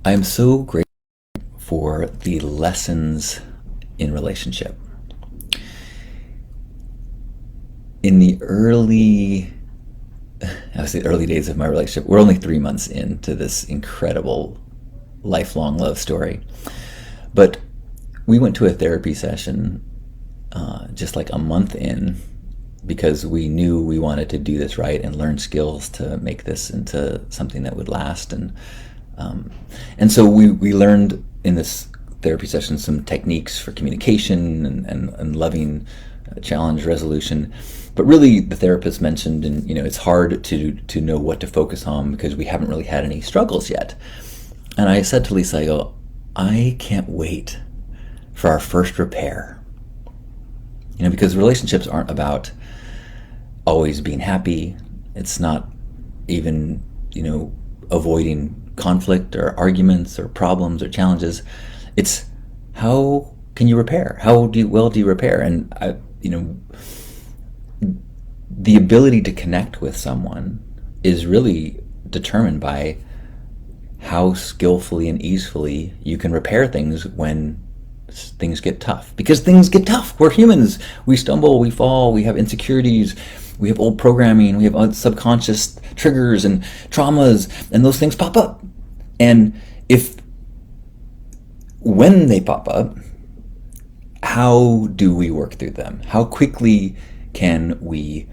I am so grateful for the lessons in relationship. In the early days of my relationship, we're only 3 months into this incredible lifelong love story. But we went to a therapy session just like a month in because we knew we wanted to do this right and learn skills to make this into something that would last. And so we learned in this therapy session some techniques for communication and loving challenge resolution. But really, the therapist mentioned, and it's hard to know what to focus on because we haven't really had any struggles yet. And I said to Lisa, I go, I can't wait for our first repair. Because relationships aren't about always being happy. It's not even, avoiding conflict or arguments or problems or challenges. It's how can you repair? How do you repair? And the ability to connect with someone is really determined by how skillfully and easily you can repair things when things get tough. Because things get tough. We're humans. We stumble, we fall, we have insecurities, we have old programming, we have subconscious triggers and traumas, and those things pop up. And when they pop up, how do we work through them? How quickly can we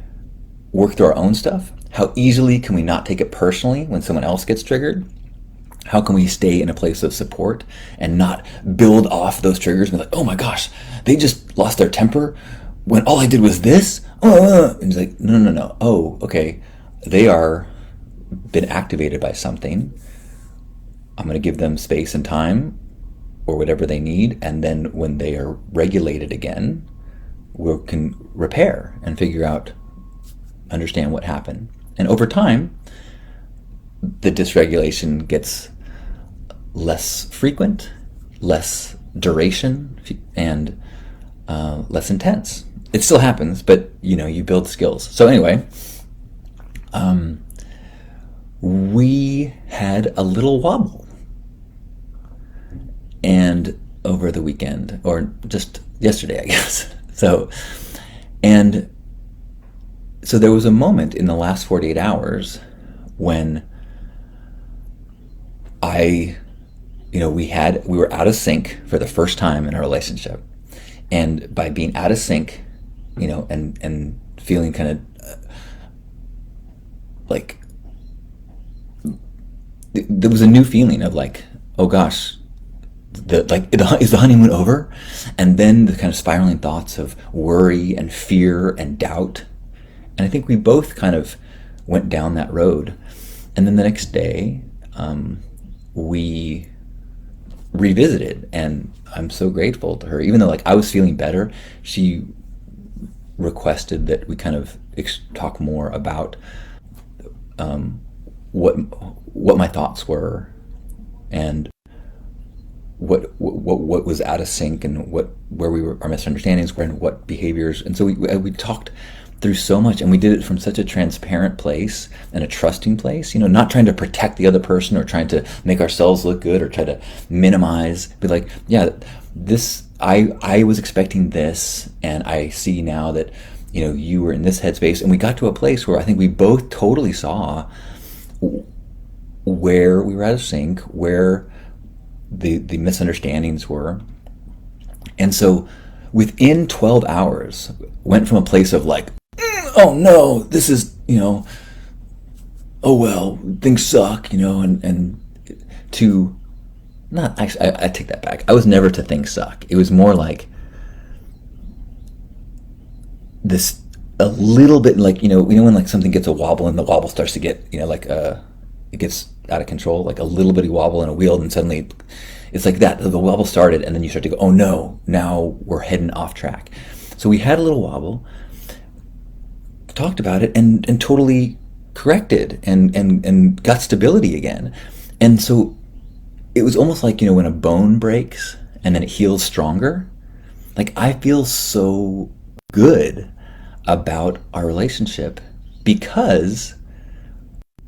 work through our own stuff? How easily can we not take it personally when someone else gets triggered? How can we stay in a place of support and not build off those triggers and be like, oh my gosh, they just lost their temper when all I did was this? And it's like, no. Oh, okay. They are been activated by something. I'm going to give them space and time or whatever they need. And then when they are regulated again, we can repair and figure out, understand what happened. And over time, the dysregulation gets less frequent, less duration, and less intense. It still happens, but you build skills. So anyway, we had a little wobble, and over the weekend, or just yesterday, I guess. So there was a moment in the last 48 hours when we were out of sync for the first time in our relationship. And by being out of sync, and feeling kind of like there was a new feeling of like, oh gosh, is the honeymoon over? And then the kind of spiraling thoughts of worry and fear and doubt. And I think we both kind of went down that road. And then the next day, we revisited, and I'm so grateful to her. Even though I was feeling better, she requested that we kind of talk more about what my thoughts were and what was out of sync and where our misunderstandings were and what behaviors. And so we talked through so much, and we did it from such a transparent place and a trusting place, not trying to protect the other person or trying to make ourselves look good or try to minimize, be like, yeah, this, I was expecting this, and I see now that, you were in this headspace. And we got to a place where I think we both totally saw where we were out of sync, where the misunderstandings were. And so within 12 hours, went from a place of like, oh no, this is, oh well, things suck, and to not actually, I take that back. I was never to think suck. It was more like this, a little bit like, when like something gets a wobble and the wobble starts to get, it gets out of control, like a little bitty wobble in a wheel, and suddenly it's like that, the wobble started, and then you start to go, oh no, now we're heading off track. So we had a little wobble, talked about it, and totally corrected and got stability again. And so it was almost like, when a bone breaks and then it heals stronger. Like, I feel so good about our relationship because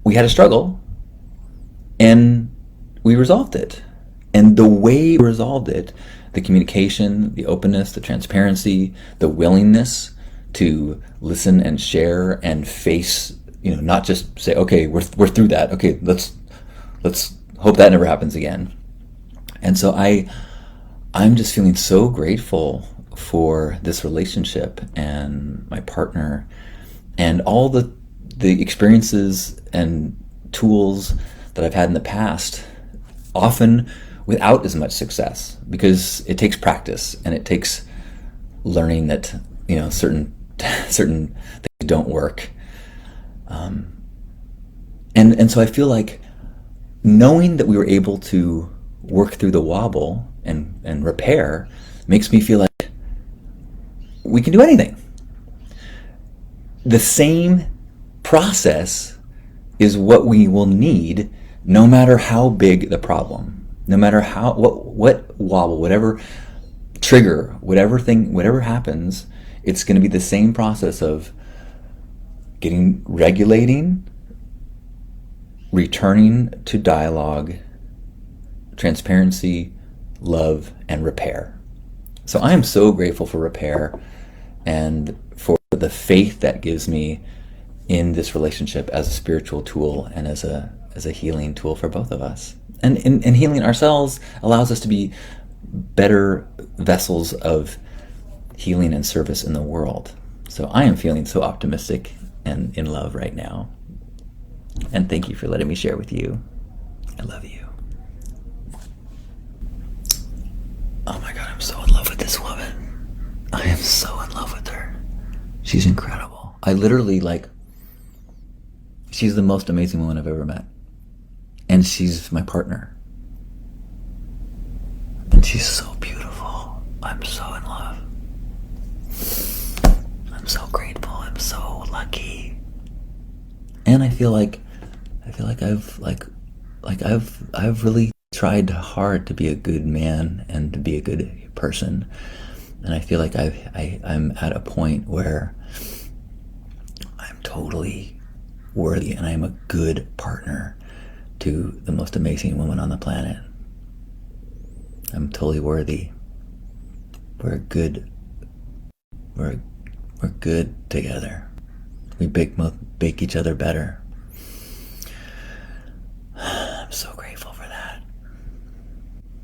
we had a struggle and we resolved it. And the way we resolved it, the communication, the openness, the transparency, the willingness to listen and share and face, not just say, okay, we're through that. Okay, let's hope that never happens again. And so I'm just feeling so grateful for this relationship and my partner and all the experiences and tools that I've had in the past, often without as much success, because it takes practice and it takes learning that certain things don't work. And so I feel like knowing that we were able to work through the wobble and repair makes me feel like we can do anything. The same process is what we will need no matter how big the problem, no matter what wobble, whatever trigger, whatever happens, it's going to be the same process of regulating, returning to dialogue, transparency, love, and repair. So I am so grateful for repair and for the faith that gives me in this relationship as a spiritual tool and as a healing tool for both of us. And healing ourselves allows us to be better vessels of healing and service in the world. So I am feeling so optimistic and in love right now. And thank you for letting me share with you. I love you. Oh my God, I'm so in love with this woman. I am so in love with her. She's incredible. I literally, she's the most amazing woman I've ever met. And she's my partner. And she's so beautiful. I'm so in love. I'm so grateful. I'm so lucky. And I feel like I've really tried hard to be a good man and to be a good person. And I feel like I'm at a point where I'm totally worthy and I'm a good partner to the most amazing woman on the planet. I'm totally worthy. We're good together. We make each other better.